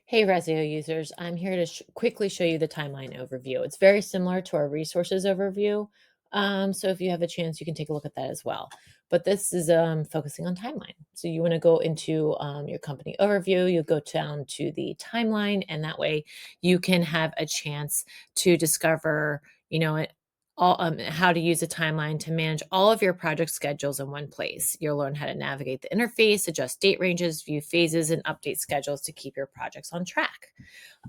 Hey, Ressio users, I'm here to quickly show you the timeline overview. It's very similar to our resources overview. So if you have a chance, you can take a look at that as well. But this is focusing on timeline. So you want to go into your company overview, you go down to the timeline, and that way you can have a chance to discover, how to use a timeline to manage all of your project schedules in one place. You'll learn how to navigate the interface, adjust date ranges, view phases, and update schedules to keep your projects on track.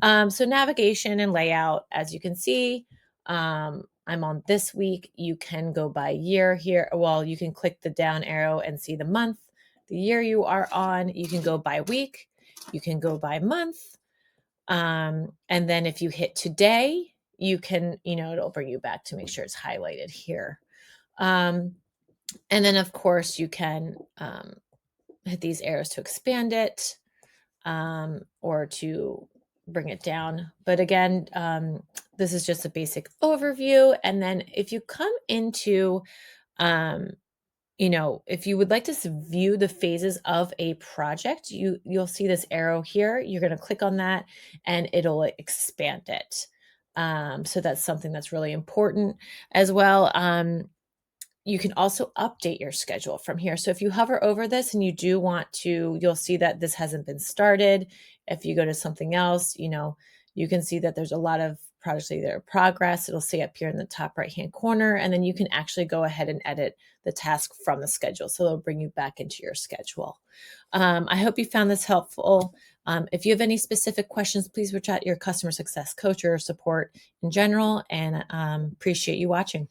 So navigation and layout, as you can see, I'm on this week. You can go by year here. Well, you can click the down arrow and see the month, the year you are on. You can go by week. You can go by month. And then if you hit today, you can, it'll bring you back to make sure it's highlighted here. And then, of course, you can hit these arrows to expand it or to bring it down. But again, this is just a basic overview. And then if you come into, if you would like to view the phases of a project, you'll see this arrow here. You're going to click on that and it'll expand it. So that's something that's really important as well. You can also update your schedule from here. So if you hover over this and you do want to, you'll see that this hasn't been started. If you go to something else, you can see that there's a lot of projects that are in progress. It'll say up here in the top right-hand corner, and then you can actually go ahead and edit the task from the schedule. So it'll bring you back into your schedule. I hope you found this helpful. If you have any specific questions, please reach out to your customer success coach or support in general, and appreciate you watching.